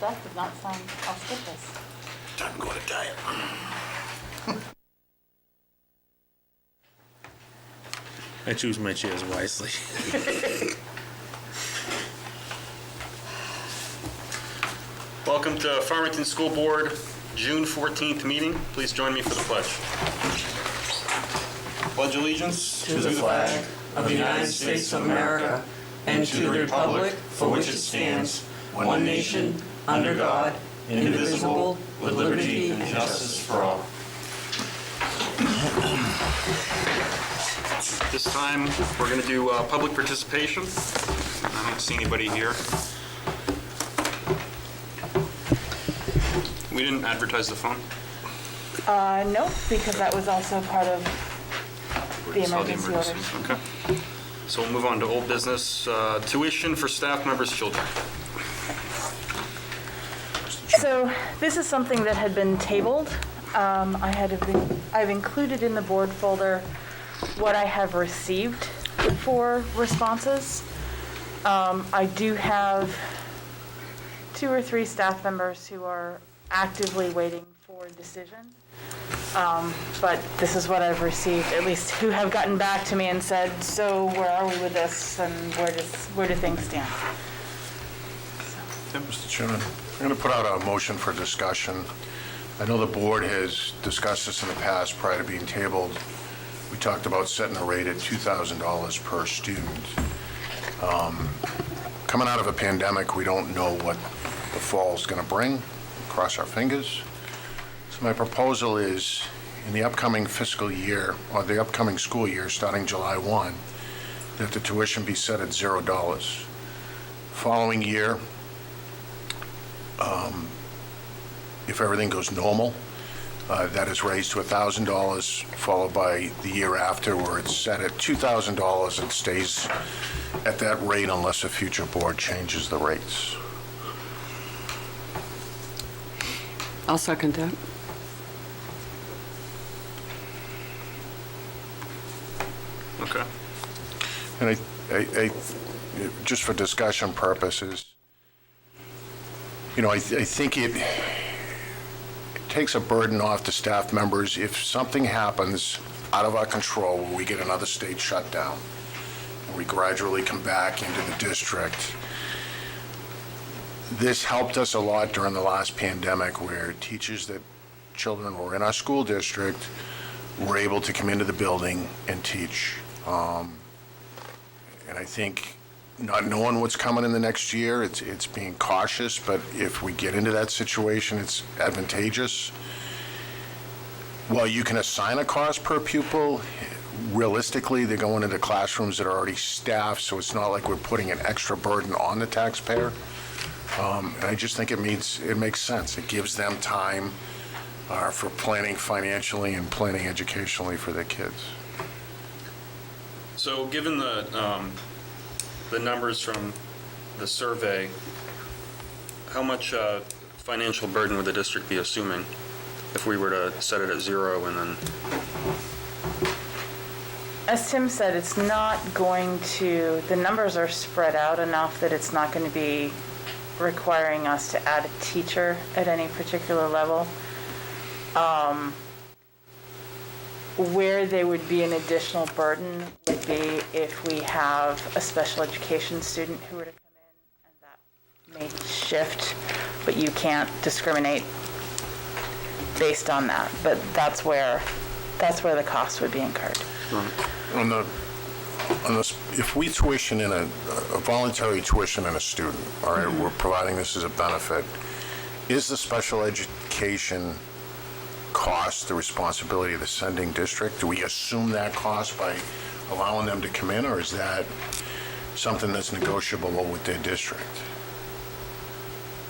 That did not sound auspicious. Time to go to diet. I choose my chairs wisely. Welcome to Farmington School Board, June 14th meeting. Please join me for the pledge. Pledge allegiance to the flag of the United States of America and to the republic for which it stands, one nation, under God, indivisible, with liberty and justice for all. This time, we're going to do public participation. I don't see anybody here. We didn't advertise the phone. No, because that was also part of the Saw emergency orders. Okay. So we'll move on to old business, tuition for staff members' children. So this is something that had been tabled. I've included in the board folder what I have received for responses. I do have 2 or 3 staff members who are actively waiting for a decision. But this is what I've received, at least who have gotten back to me and said, so where are we with this and where do things stand? Mr. Chairman, I'm going to put out a motion for discussion. I know the board has discussed this in the past prior to being tabled. We talked about setting a rate at $2,000 per student. Coming out of a pandemic, we don't know what the fall's going to bring. Cross our fingers. So my proposal is, in the upcoming fiscal year, or the upcoming school year, starting July 1, that the tuition be set at $0. Following year, if everything goes normal, that is raised to $1,000, followed by the year after where it's set at $2,000 and stays at that rate unless a future board changes the rates. I'll second that. Okay. And I just for discussion purposes, I think it takes a burden off the staff members if something happens out of our control where we get another state shutdown and we gradually come back into the district. This helped us a lot during the last pandemic where teachers that children were in our school district were able to come into the building and teach. And I think not knowing what's coming in the next year, it's being cautious, but if we get into that situation, it's advantageous. While you can assign a cost per pupil, realistically, they're going into classrooms that are already staffed, so it's not like we're putting an extra burden on the taxpayer. And I just think it makes sense. It gives them time for planning financially and planning educationally for their kids. So given the numbers from the survey, how much financial burden would the district be assuming if we were to set it at 0 and then? As Tim said, it's not going to, the numbers are spread out enough that it's not going to be requiring us to add a teacher at any particular level. Where there would be an additional burden would be if we have a special education student who were to come in, and that may shift, but you can't discriminate based on that. But that's where the cost would be incurred. If we tuition in a voluntary tuition in a student, all right, we're providing this as a benefit, is the special education cost the responsibility of the sending district? Do we assume that cost by allowing them to come in, or is that something that's negotiable with their district?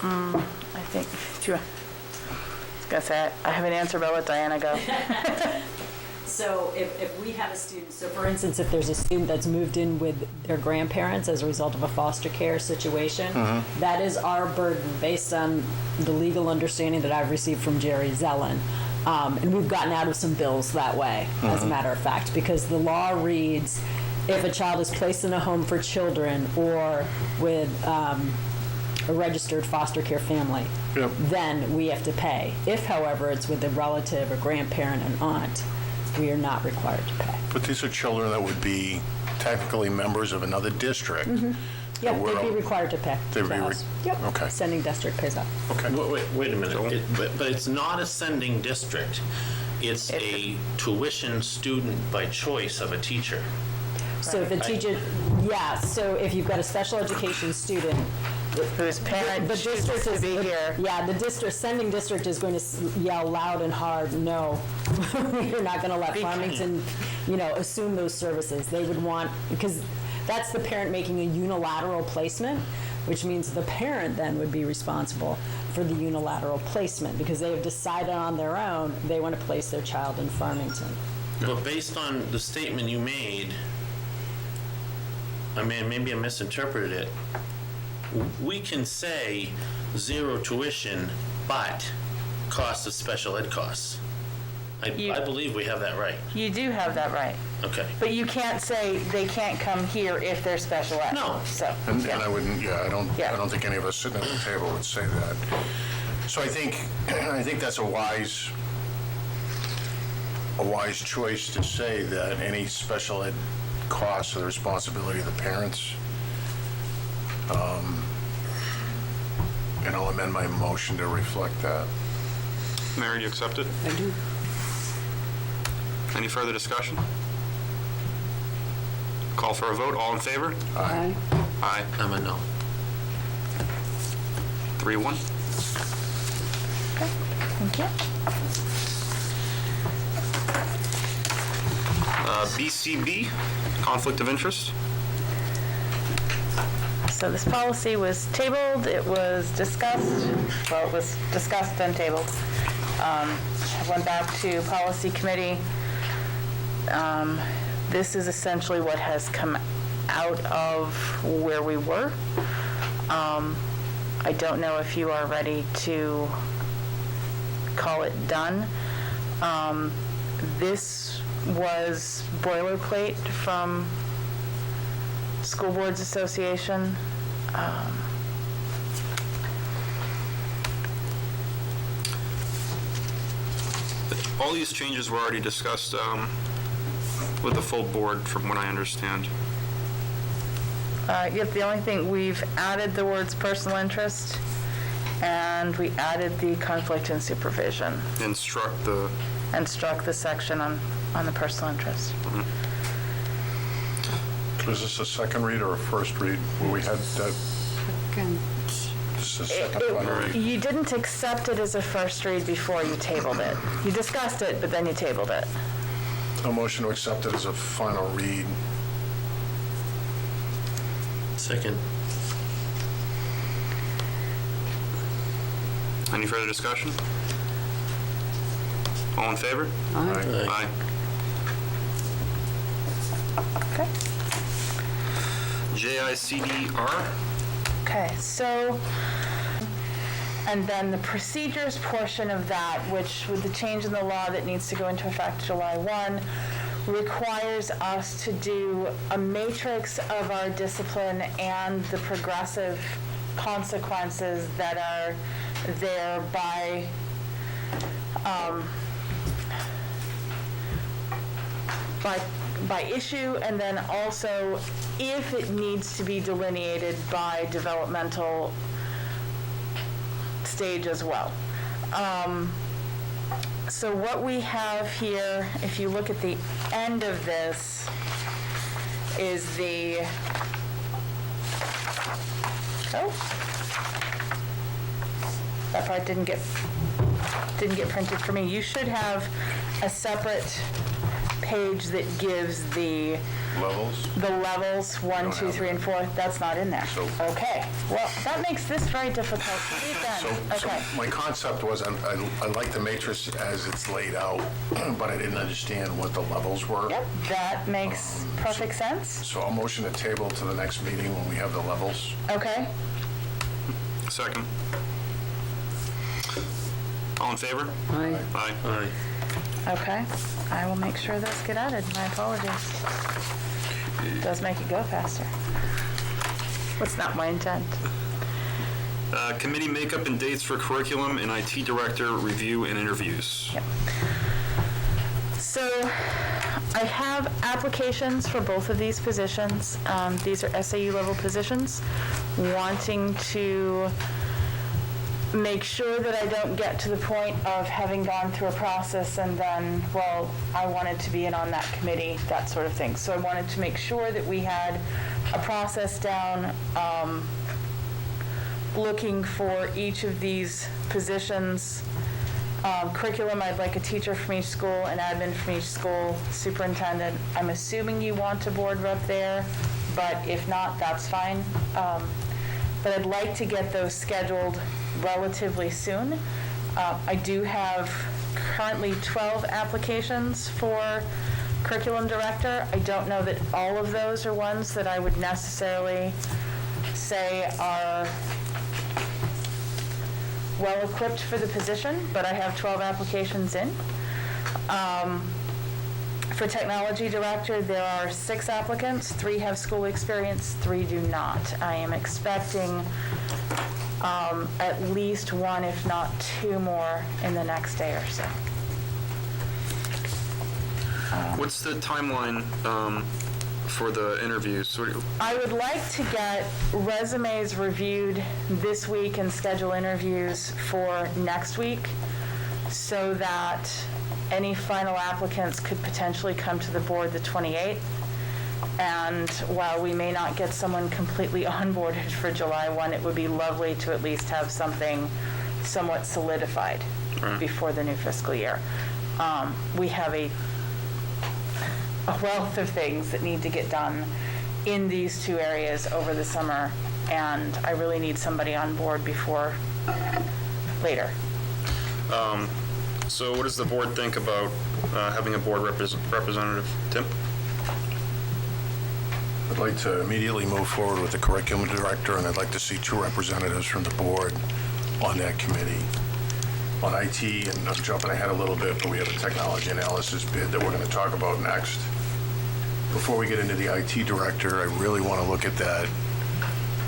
I think, I was going to say, I have an answer, but I'll let Diana go. So if we have a student, so for instance, if there's a student that's moved in with their grandparents as a result of a foster care situation, that is our burden based on the legal understanding that I've received from Jerry Zellen. And we've gotten out of some bills that way, as a matter of fact, because the law reads, if a child is placed in a home for children or with a registered foster care family, Yep. then we have to pay. If, however, it's with a relative, a grandparent, an aunt, we are not required to pay. But these are children that would be technically members of another district. Yeah, We're they'd be all- required to pay. They'd to be us. Yep. okay. Sending district pays up. Okay. Wait a minute, but it's not a sending district. It's a tuition student by choice of a teacher. So if a teacher, yeah, so if you've got a special education student, Whose parent the chooses district to is, be here. yeah, the district, sending district is going to yell loud and hard, no. You're not going to let Farmington, assume those services. They would want, because that's the parent making a unilateral placement, which means the parent then would be responsible for the unilateral placement because they have decided on their own they want to place their child in Farmington. But based on the statement you made, I mean, maybe I misinterpreted it. We can say zero tuition, but cost of special ed costs. I believe we have that right. You do have that right. Okay. But you can't say they can't come here if they're special ed. No. So, And yeah. I wouldn't, I don't Yeah. think any of us sitting at the table would say that. So I think that's a wise choice to say that any special ed costs are the responsibility of the parents. And I'll amend my motion to reflect that. Mary, do you accept it? I do. Any further discussion? Call for a vote. All in favor? Aye. Aye. I'm a no. 3-1. Thank you. BCB, conflict of interest. So this policy was tabled, it was discussed, well, it was discussed and tabled. Went back to policy committee. This is essentially what has come out of where we were. I don't know if you are ready to call it done. This was boilerplate from School Boards Association. All these changes were already discussed with the full board, from what I understand. Yep, the only thing, we've added the words personal interest, and we added the conflict and supervision, And struck the, and struck the section on the personal interest. Was this a second read or a first read? Well, we had that, this is a second final read. You didn't accept it as a first read before you tabled it. You discussed it, but then you tabled it. A motion to accept it as a final read. Second. any further discussion? All in favor? Aye. Okay. JICDR, Okay, so, and then the procedures portion of that, which with the change in the law that needs to go into effect July 1, requires us to do a matrix of our discipline and the progressive consequences that are there by issue, and then also if it needs to be delineated by developmental stage as well. So what we have here, if you look at the end of this, is the, oh, that part didn't get printed for me. You should have a separate page that gives the levels, 1, 2, 3, and 4. That's not in there. So- Okay, well, that makes this very difficult to read then. So Okay. my concept was, I like the matrix as it's laid out, but I didn't understand what the levels were. Yep, that makes perfect sense. So I'll motion to table to the next meeting when we have the levels. Okay, second. All in favor? Aye. Aye. Aye. okay. I will make sure those get added. My apologies. It does make it go faster. That's not my intent. Committee makeup and dates for curriculum and IT director review and interviews. Yep. So I have applications for both of these positions. These are SAU level positions, wanting to make sure that I don't get to the point of having gone through a process and then, well, I wanted to be in on that committee, that sort of thing. So I wanted to make sure that we had a process down, looking for each of these positions. Curriculum, I'd like a teacher from each school, an admin from each school, superintendent. I'm assuming you want a board rep there, but if not, that's fine. But I'd like to get those scheduled relatively soon. I do have currently 12 applications for curriculum director. I don't know that all of those are ones that I would necessarily say are well-equipped for the position, but I have 12 applications in. For technology director, there are 6 applicants. 3 have school experience, 3 do not. I am expecting at least 1, if not 2 more in the next day or so. What's the timeline for the interviews? I would like to get resumes reviewed this week and schedule interviews for next week so that any final applicants could potentially come to the board the 28th. And while we may not get someone completely onboarded for July 1, it would be lovely to at least have something somewhat solidified before the new fiscal year. We have a wealth of things that need to get done in these 2 areas over the summer, and I really need somebody on board before later. So what does the board think about having a board representative? Tim? I'd like to immediately move forward with the curriculum director, and I'd like to see 2 representatives from the board on that committee. On IT, and I'm jumping ahead a little bit, but we have a technology analysis bid that we're going to talk about next. Before we get into the IT director, I really want to look at that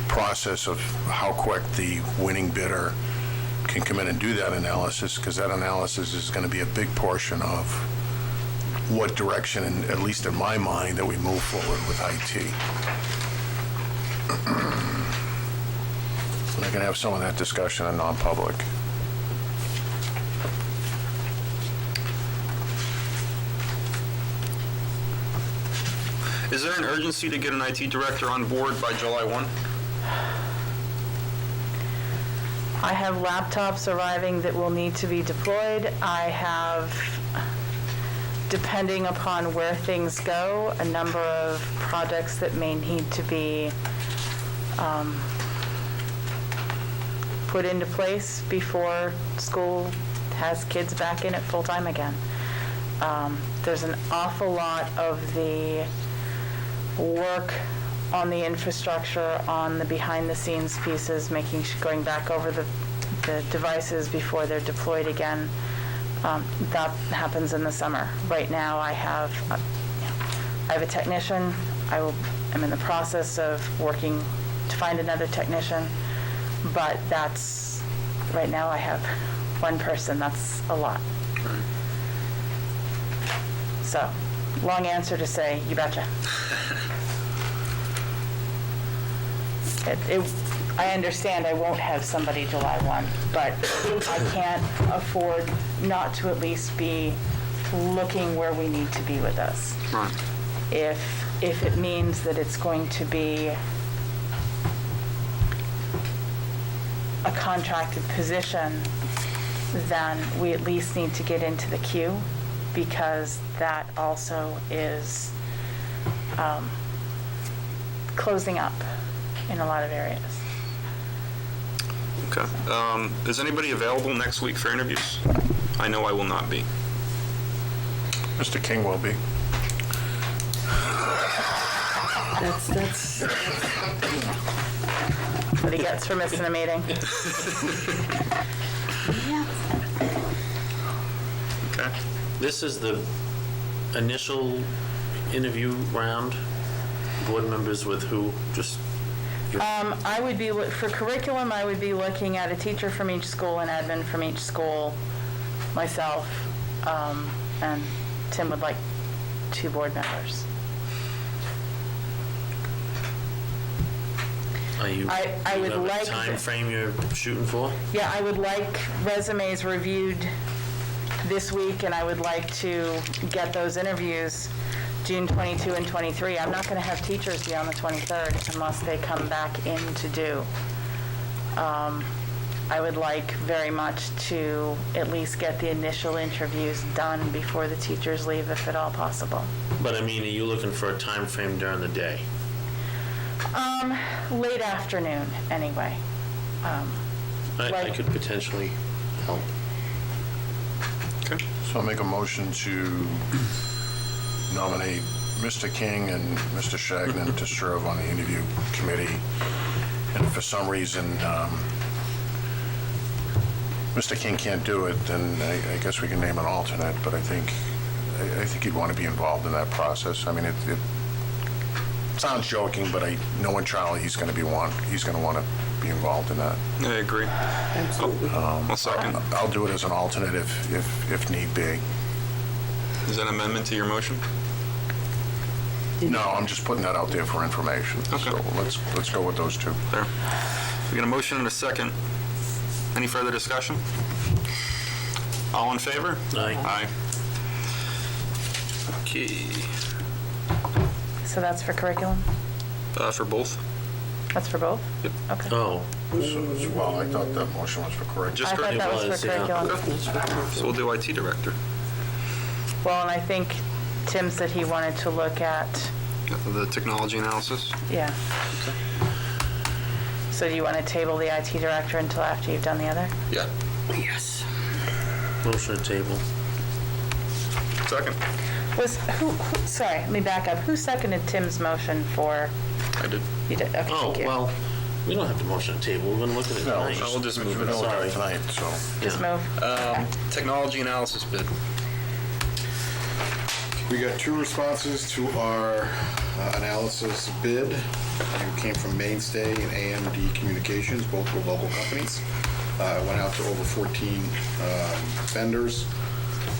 process of how quick the winning bidder can come in and do that analysis, because that analysis is going to be a big portion of what direction, and at least in my mind, that we move forward with IT. And I can have some of that discussion in non-public. Is there an urgency to get an IT director on board by July 1? I have laptops arriving that will need to be deployed. I have, depending upon where things go, a number of projects that may need to be put into place before school has kids back in it full-time again. There's an awful lot of the work on the infrastructure, on the behind-the-scenes pieces, going back over the devices before they're deployed again. That happens in the summer. Right now, I have a technician. I'm in the process of working to find another technician, but right now I have 1 person. That's a lot. So, long answer to say, you betcha. I understand I won't have somebody July 1, but I can't afford not to at least be looking where we need to be with this. Right. If it means that it's going to be a contracted position, then we at least need to get into the queue, because that also is closing up in a lot of areas. Okay. Is anybody available next week for interviews? I know I will not be. Mr. King will be. That's What he gets for missing a meeting. Okay. This is the initial interview round. Board members with who? Just I would be, for curriculum, I would be looking at a teacher from each school and admin from each school, myself, and Tim would like 2 board members. I would you have like a time frame you're shooting for? Yeah, I would like resumes reviewed this week, and I would like to get those interviews June 22 and 23. I'm not going to have teachers be on the 23rd unless they come back in to do. I would like very much to at least get the initial interviews done before the teachers leave, if at all possible. But I mean, are you looking for a time frame during the day? Late afternoon, anyway. I could potentially help. Okay. So I'll make a motion to nominate Mr. King and Mr. Shagnon to serve on the interview committee. And if for some reason Mr. King can't do it, then I guess we can name an alternate, but I think he'd want to be involved in that process. I mean, it sounds joking, but knowing Charlie, he's going to want to be involved in that. I agree. Absolutely. I'll second. I'll do it as an alternate if need be. Is that an amendment to your motion? No, I'm just putting that out there for information. Okay. So let's go with those 2. There. We got a motion and a second. Any further discussion? All in favor? Aye. Aye. Okay. So that's for curriculum? For both? That's for both? Yep. Okay. Oh, Well, I thought that motion was for correct. Just I thought that was was, for yeah. curriculum. Okay. So we'll do IT director. Well, and I think Tim said he wanted to look at, The technology analysis. yeah. So do you want to table the IT director until after you've done the other? Yeah. Yes. motion to table. Second. Sorry, let me back up. Who seconded Tim's motion for, I did. you did, okay, Oh, thank you. well, we don't have to motion to table. We're going to look at it No, tonight. We'll just move we it. know Sorry. that tonight, so. Just move. Technology analysis bid. We got 2 responses to our analysis bid. It came from Mainstay and AMD Communications, both were local companies. It went out to over 14 vendors.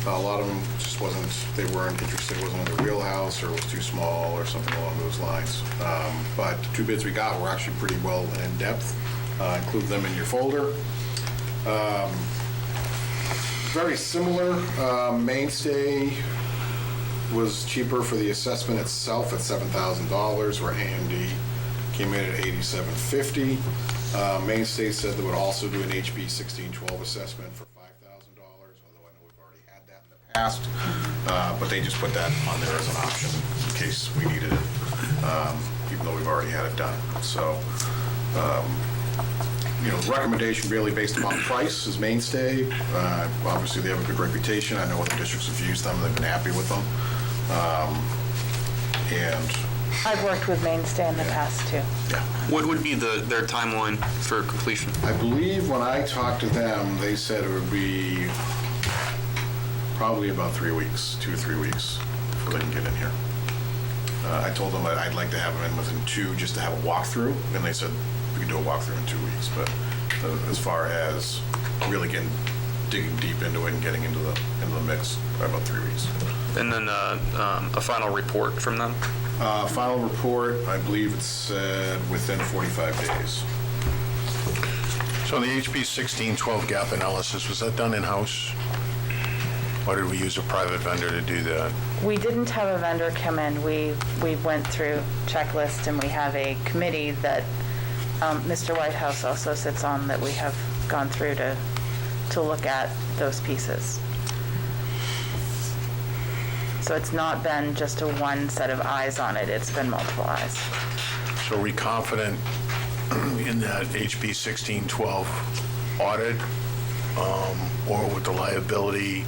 A lot of them just they weren't interested, it wasn't in their wheelhouse, or it was too small, or something along those lines. But the 2 bids we got were actually pretty well in depth. Include them in your folder. Very similar. Mainstay was cheaper for the assessment itself at $7,000, where AMD came in at $8,750. Mainstay said they would also do an HB 1612 assessment for $5,000, although I know we've already had that in the past. But they just put that on there as an option in case we needed it, even though we've already had it done. So, the recommendation really based upon price is Mainstay. Obviously, they have a good reputation. I know other districts have used them. They've been happy with them. And I've worked with Mainstay in the past, too. yeah, What would be their timeline for completion? I believe when I talked to them, they said it would be probably about 3 weeks, 2 to 3 weeks before they can get in here. I told them I'd like to have them in within 2 just to have a walkthrough, and they said we could do a walkthrough in 2 weeks. But as far as really digging deep into it and getting into the mix, probably about 3 weeks. And then a final report from them? Final report, I believe it said within 45 days. So the HB 1612 gap analysis, was that done in-house? Or did we use a private vendor to do that? We didn't have a vendor come in. We went through checklist, and we have a committee that Mr. Whitehouse also sits on that we have gone through to look at those pieces. So it's not been just a one set of eyes on it, it's been multiple eyes. So are we confident in that HB 1612 audit, or with the liability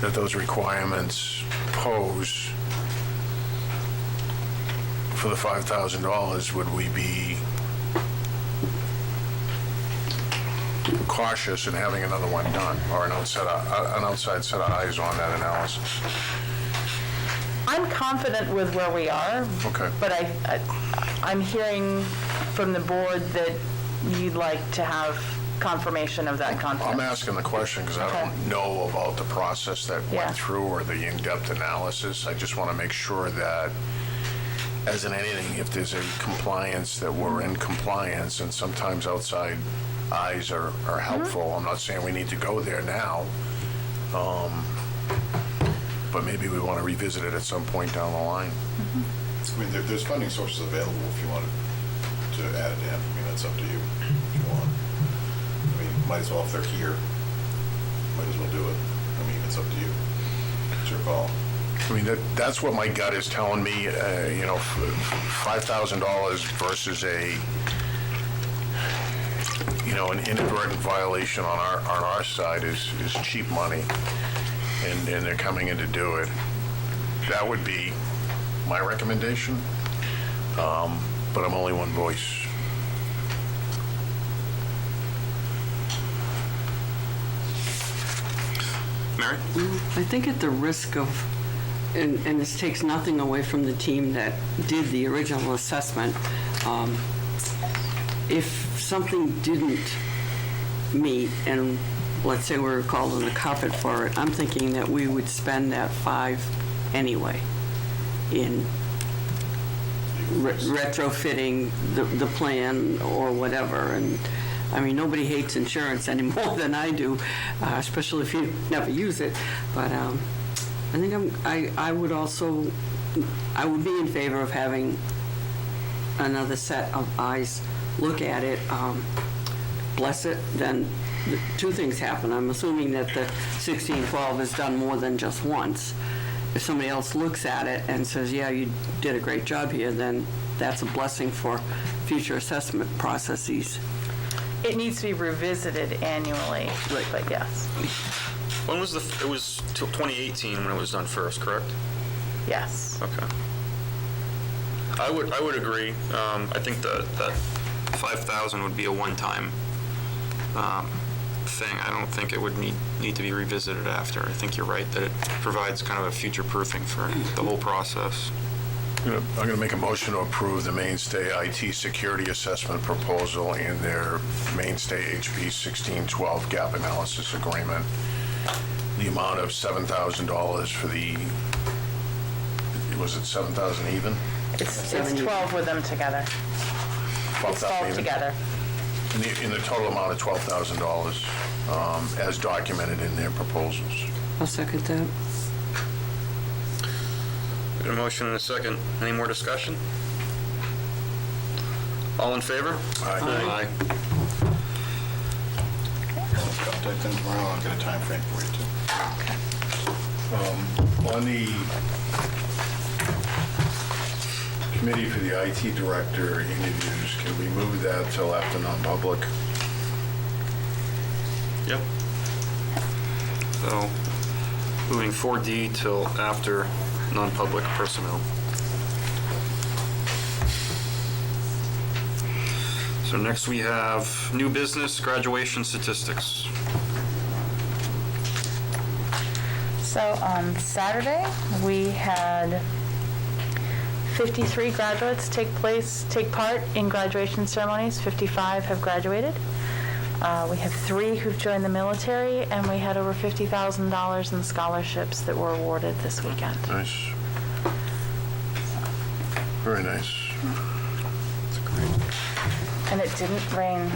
that those requirements pose for the $5,000, would we be cautious in having another one done, or an outside set of eyes on that analysis? I'm confident with where we are. Okay. But I'm hearing from the board that you'd like to have confirmation of that I'm content? asking the question because I Okay. don't know about the process that Yeah. went through or the in-depth analysis. I just want to make sure that, as in anything, if there's a compliance, that we're in compliance, and sometimes outside eyes are helpful. I'm not saying we need to go there now, but maybe we want to revisit it at some point down the line. I mean, there's funding sources available if you wanted to add it in. I mean, that's up to you if you want. I mean, might as well, if they're here, might as well do it. I mean, it's up to you. It's your call. I mean, that's what my gut is telling me, $5,000 versus an inadvertent violation on our side is cheap money, and they're coming in to do it. That would be my recommendation, but I'm only one voice. Mary? I think at the risk of, and this takes nothing away from the team that did the original assessment, if something didn't meet, and let's say we were called on the carpet for it, I'm thinking that we would spend that $5 anyway in retrofitting the plan or whatever. And I mean, nobody hates insurance any more than I do, especially if you never use it. But I think I would be in favor of having another set of eyes look at it, bless it. Then two things happen. I'm assuming that the 1612 is done more than just once. If somebody else looks at it and says, yeah, you did a great job here, then that's a blessing for future assessment processes. It needs to be revisited annually, Right. but yes, When was it was till 2018 when it was done first, correct? yes. Okay. I would agree. I think that 5,000 would be a one-time thing. I don't think it would need to be revisited after. I think you're right that it provides kind of a future proofing for the whole process. I'm going to make a motion to approve the Mainstay IT Security Assessment Proposal and their Mainstay HP 1612 Gap Analysis Agreement. The amount of $7,000 for was it 7,000 even? It's 12 with them together. It's 12,000 12 even? together. In the total amount of $12,000, as documented in their proposals. I'll second that. Got a motion and a second. Any more discussion? All in favor? Aye. I'll contact them tomorrow. I'll get a time frame for you, too. On the committee for the IT director interviews, can we move that till after non-public? Yep. So, moving 4D till after non-public personnel. So next we have new business graduation statistics. So on Saturday, we had 53 graduates take part in graduation ceremonies. 55 have graduated. We have 3 who've joined the military, and we had over $50,000 in scholarships that were awarded this weekend. Nice. Very nice. And it didn't rain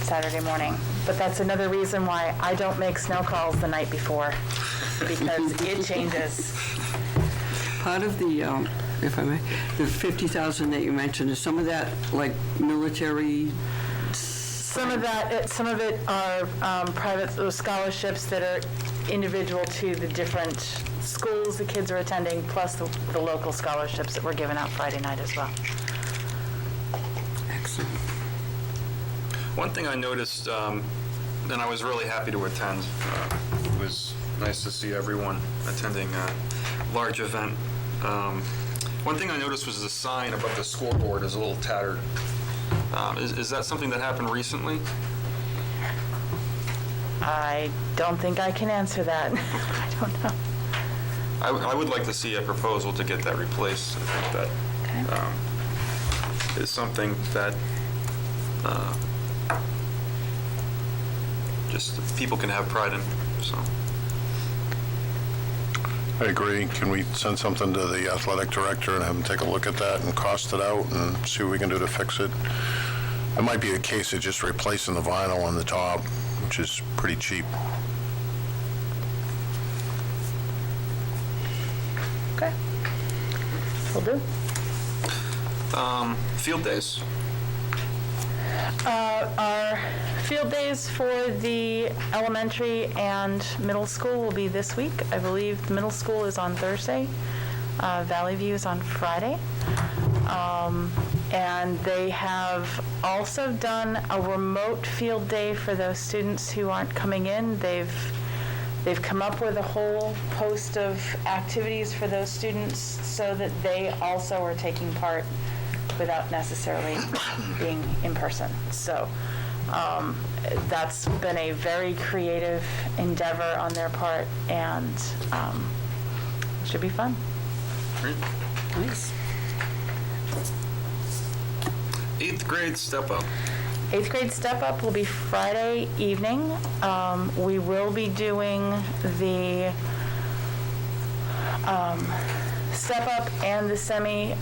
Saturday morning, but that's another reason why I don't make snow calls the night before, because it changes. Part of the, if I may, the 50,000 that you mentioned, is some of that like military? Some of it are private scholarships that are individual to the different schools the kids are attending, plus the local scholarships that were given out Friday night as well. Excellent. One thing I noticed, and I was really happy to attend, it was nice to see everyone attending a large event. One thing I noticed was the sign above the scoreboard is a little tattered. Is that something that happened recently? I don't think I can answer that. I don't know. I would like to see a proposal to get that replaced. I think that Okay. is something that just people can have pride in, so. I agree. Can we send something to the athletic director and have him take a look at that and cost it out and see what we can do to fix it? It might be a case of just replacing the vinyl on the top, which is pretty cheap. Okay. Will do. Field days. Our field days for the elementary and middle school will be this week. I believe the middle school is on Thursday. Valley View is on Friday. And they have also done a remote field day for those students who aren't coming in. They've come up with a whole host of activities for those students so that they also are taking part without necessarily being in person. So that's been a very creative endeavor on their part, and it should be fun. Great. Nice. 8th grade step up. 8th grade step up will be Friday evening. We will be doing the step up and the semi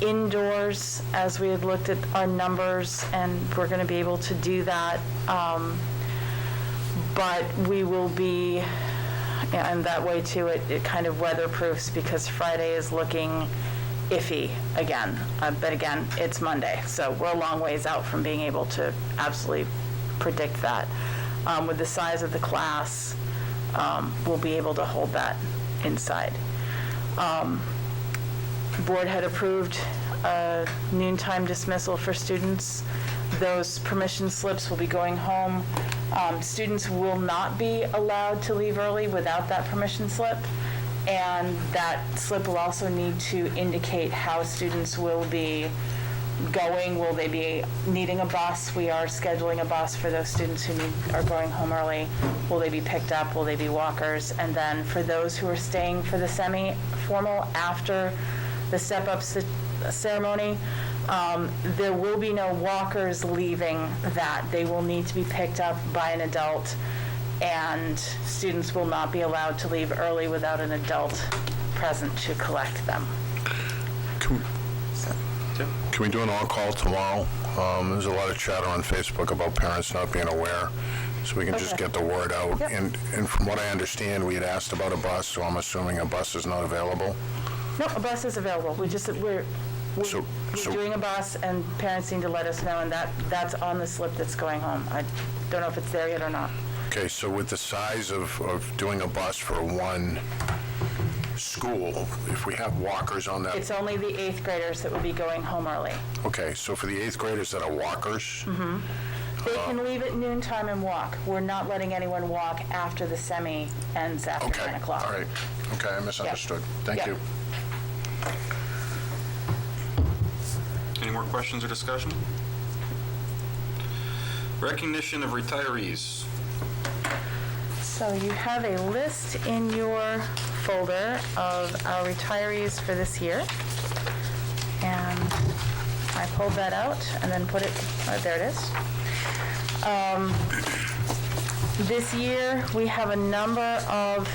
indoors as we had looked at our numbers, and we're going to be able to do that. But we will be, and that way too, it kind of weatherproofs because Friday is looking iffy again. But again, it's Monday, so we're a long ways out from being able to absolutely predict that. With the size of the class, we'll be able to hold that inside. Board had approved a noontime dismissal for students. Those permission slips will be going home. Students will not be allowed to leave early without that permission slip. And that slip will also need to indicate how students will be going. Will they be needing a bus? We are scheduling a bus for those students who are going home early. Will they be picked up? Will they be walkers? And then for those who are staying for the semi-formal after the step-up ceremony, there will be no walkers leaving that. They will need to be picked up by an adult, and students will not be allowed to leave early without an adult present to collect them. Can we do an on-call tomorrow? There's a lot of chatter on Facebook about parents not being aware, so we can just Okay. get the word out. Yep. And from what I understand, we had asked about a bus, so I'm assuming a bus is not available. No, a bus is available. We're So- doing a bus, and parents need to let us know, and that's on the slip that's going home. I don't know if it's there yet or not. Okay, so with the size of doing a bus for one school, if we have walkers on that, It's only the 8th graders that would be going home early. okay, so for the 8th graders that are walkers, They can leave at noontime and walk. We're not letting anyone walk after the semi ends after okay, 9 o'clock. all right, okay, I misunderstood. Thank Yeah. you. Any more questions or discussion? Recognition of retirees. So you have a list in your folder of our retirees for this year. And I pulled that out and then put it, there it is. This year, we have a number of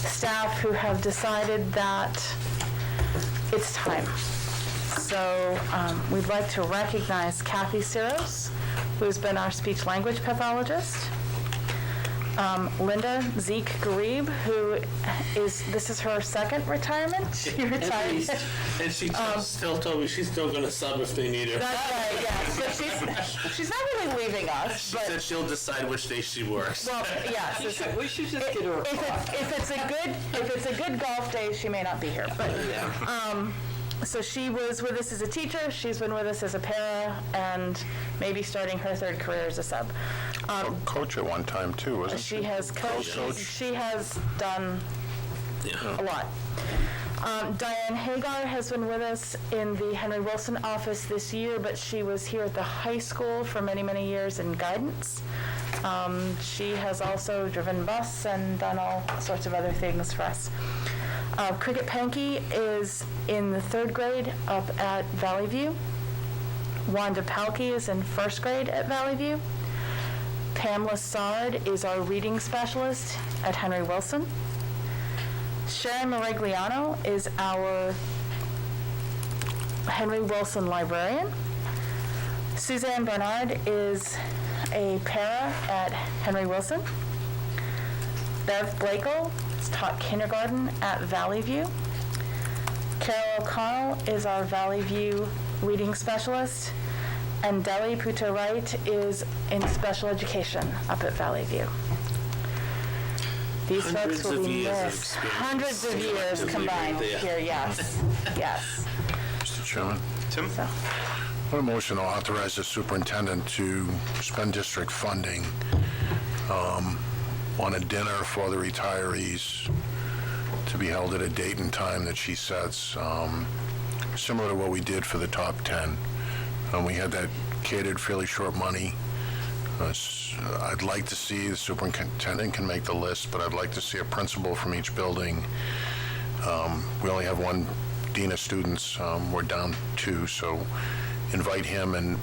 staff who have decided that it's time. So we'd like to recognize Kathy Siros, who's been our speech language pathologist. Linda Zeke Garib, who this is her second retirement. She retired. And she still told me she's still gonna sub if they need her. That's right, yeah. So she's not really leaving us, She but, said she'll decide which day she works. well, yeah. So We should just get her a car. if it's a good golf day, she may not be here. But so she was with us as a teacher. She's been with us as a para, and maybe starting her third career as a sub. Coach at one time too, wasn't she? She has coached. She has done a lot. Diane Hagar has been with us in the Henry Wilson office this year, but she was here at the high school for many, many years in guidance. She has also driven bus and done all sorts of other things for us. Cricket Pankey is in the 3rd grade up at Valley View. Wanda Palke is in first grade at Valley View. Pamela Sard is our reading specialist at Henry Wilson. Sharon Morigliano is our Henry Wilson librarian. Suzanne Bernard is a para at Henry Wilson. Bev Blakel is taught kindergarten at Valley View. Carol O'Connell is our Valley View reading specialist. And Deli Puto-Wright is in special education up at Valley View. These folks Hundreds will of be years of missed. experience. Hundreds of years combined Right there. here, yes, yes. Mr. Chairman, Tim? So, on a motion to authorize the superintendent to spend district funding on a dinner for the retirees to be held at a date and time that she sets, similar to what we did for the top 10. We had that catered fairly short money. I'd like to see, the superintendent can make the list, but I'd like to see a principal from each building. We only have one dean of students. We're down 2, so invite him and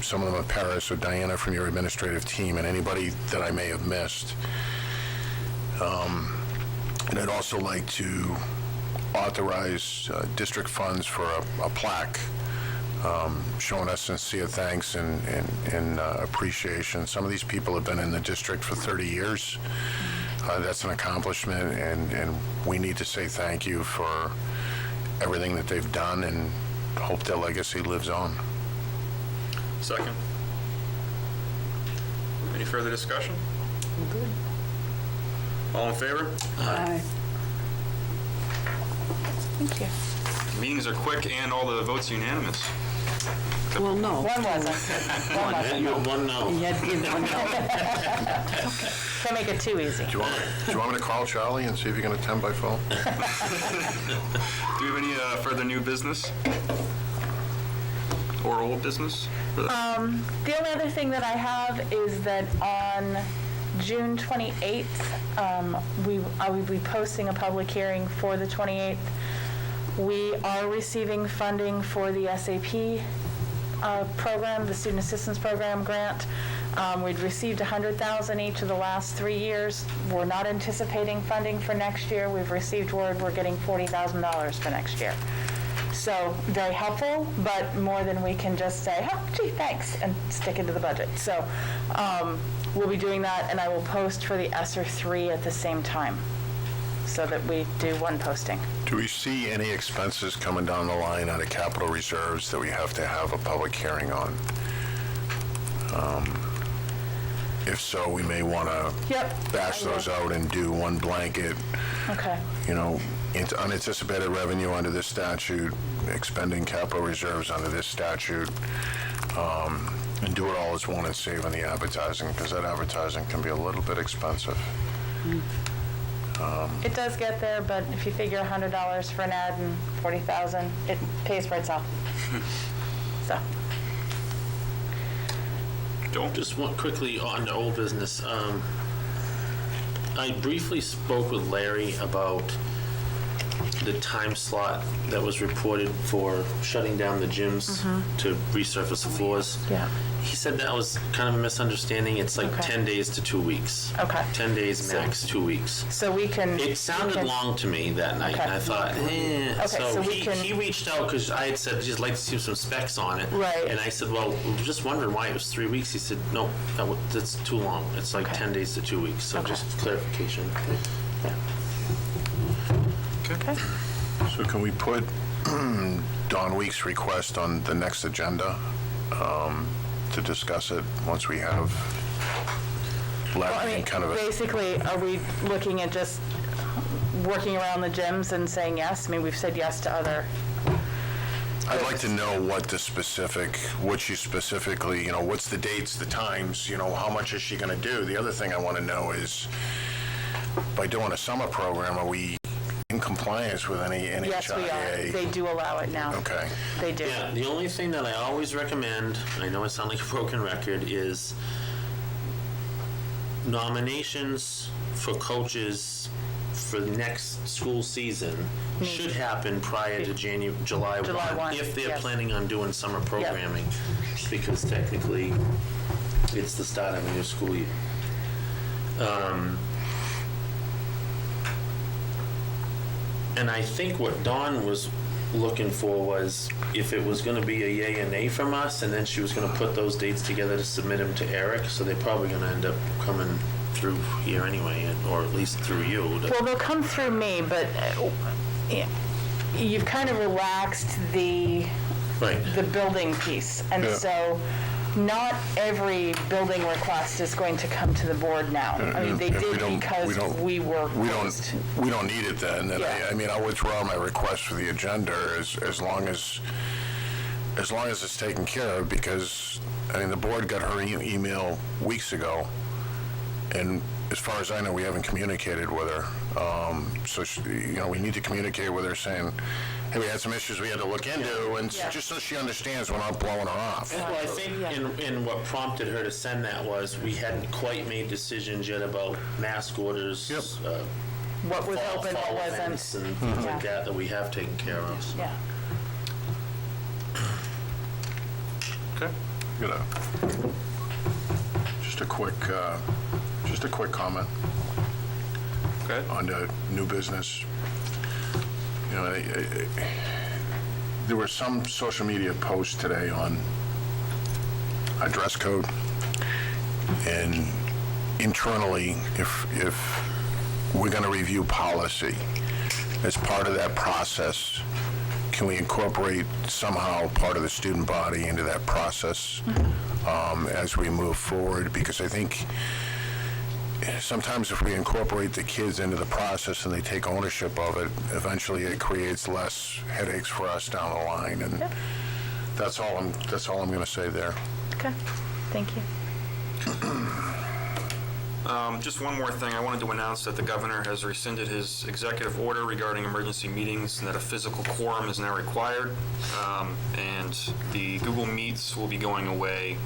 some of them are Paris or Diana from your administrative team and anybody that I may have missed. And I'd also like to authorize district funds for a plaque showing us sincere thanks and appreciation. Some of these people have been in the district for 30 years. That's an accomplishment, and we need to say thank you for everything that they've done and hope their legacy lives on. Second. Any further discussion? Good. All in favor? Aye. thank you. Meetings are quick and all the votes unanimous. Well, no. One wasn't. One wasn't. You have one no. You had to give one no. Can't make it too easy. Do you want me to call Charlie and see if he can attend by phone? Do we have any further new business? Or old business? The only other thing that I have is that on June 28th, I will be posting a public hearing for the 28th. We are receiving funding for the SAP program, the Student Assistance Program grant. We'd received $100,000 each of the last 3 years. We're not anticipating funding for next year. We've received word we're getting $40,000 for next year. So very helpful, but more than we can just say, oh, gee, thanks, and stick into the budget. So we'll be doing that, and I will post for the ESSER 3 at the same time so that we do one posting. Do we see any expenses coming down the line out of capital reserves that we have to have a public hearing on? If so, we may want to Yep. bash those out and do one blanket, Okay. into unanticipated revenue under this statute, expending capital reserves under this statute, and do it all as one and save on the advertising, because that advertising can be a little bit expensive. It does get there, but if you figure $100 for an ad and $40,000, it pays for itself. So, Just one quickly on the old business. I briefly spoke with Larry about the time slot that was reported for shutting down the gyms to resurface the floors. yeah. He said that was kind of a misunderstanding. It's like Okay. 10 days to 2 weeks. Okay. 10 days max, 2 weeks. So we can. It sounded long to me that night, and I Okay. thought, eh. Okay, so we he, can- he reached out because I had said he'd like to see some specs on it. Right. And I said, well, just wondering why it was 3 weeks. He said, no, that's too long. It's like Okay. 10 days to 2 weeks. So Okay. just clarification. Yeah. Okay. So can we put Dawn Week's request on the next agenda to discuss it once we have Well, I Larry mean, and kind of a... basically, are we looking at just working around the gyms and saying yes? I mean, we've said yes to other. I'd like to know what she specifically, what's the dates, the times, how much is she going to do? The other thing I want to know is, by doing a summer program, are we in compliance with any NHIA? Yes, we are. They do allow it now. Okay. They do. Yeah, the only thing that I always recommend, I know I sound like a broken record, is nominations for coaches for the next school season should happen prior to July July 1, 1, if they're yes. planning on doing summer programming, because technically it's the start of a new school year. And I think what Dawn was looking for was if it was going to be a yay and nay from us, and then she was going to put those dates together to submit them to Eric, so they're probably going to end up coming through here anyway, or at least through you. Well, they'll come through me, but you've kind of relaxed the Right. building piece. And Yeah. so not every building request is going to come to the board now. I mean, they If we did don't- because we were closed. We don't need it then. And Yeah. I mean, I'll withdraw my request for the agenda as long as it's taken care of, because, I mean, the board got her email weeks ago, and as far as I know, we haven't communicated with her. So, we need to communicate with her saying, hey, we had some issues we had to look into, and Yeah. just so she understands we're not blowing her off. Well, I think in what prompted her to send that was we hadn't quite made decisions yet about mask orders. Yep. What was fall open, what events wasn't. and things like Yeah. that we have taken care of. So. Yeah. Okay. Just a quick comment Okay. on the new business. There were some social media posts today on a dress code, and internally, if we're going to review policy, as part of that process, can we incorporate somehow part of the student body into that process as we move forward? Because I think sometimes if we incorporate the kids into the process and they take ownership of it, eventually it creates less headaches for us down the line. And that's all I'm going to say there. Okay, thank you. Just one more thing. I wanted to announce that the governor has rescinded his executive order regarding emergency meetings and that a physical quorum is now required. And the Google Meets will be going away,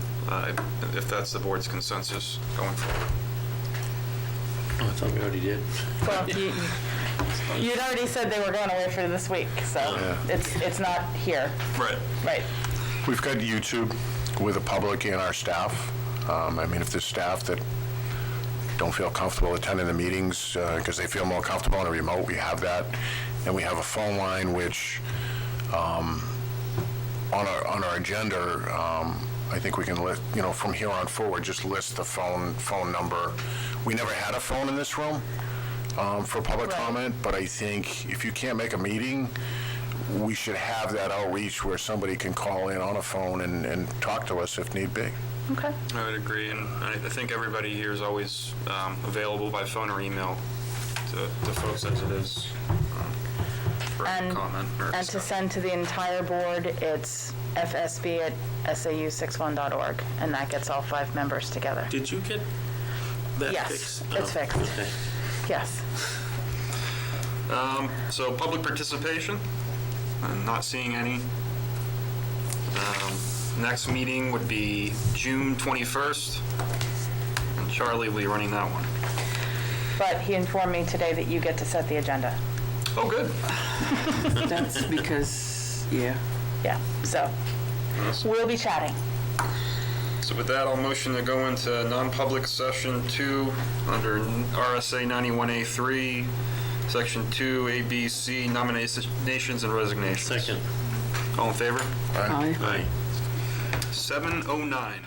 if that's the board's consensus going forward. Oh, I thought we already did. Well, you'd already said they were going away for this week, so it's not here. Right. Right. We've got YouTube with the public and our staff. I mean, if there's staff that don't feel comfortable attending the meetings because they feel more comfortable on a remote, we have that. And we have a phone line which, on our agenda, I think we can list, from here on forward, just list the phone number. We never had a phone in this room for public Right. comment, but I think if you can't make a meeting, we should have that outreach where somebody can call in on a phone and talk to us if need be. Okay. I would agree, and I think everybody here is always available by phone or email to folks as it is for And, comment. Or and to stuff. send to the entire board, it's fsb@sau61.org, and that gets all 5 members together. Did you get that Yes, fixed? it's fixed. Okay. Yes. So public participation, I'm not seeing any. Next meeting would be June 21st, and Charlie will be running that one. But he informed me today that you get to set the agenda. Oh, good. That's because, yeah. Yeah, so we'll be chatting. So with that, I'll motion to go into non-public session 2 under RSA 91A3, Section 2, A, B, C, nominations and resignations. Second. All in favor? Aye. Aye. 7:09.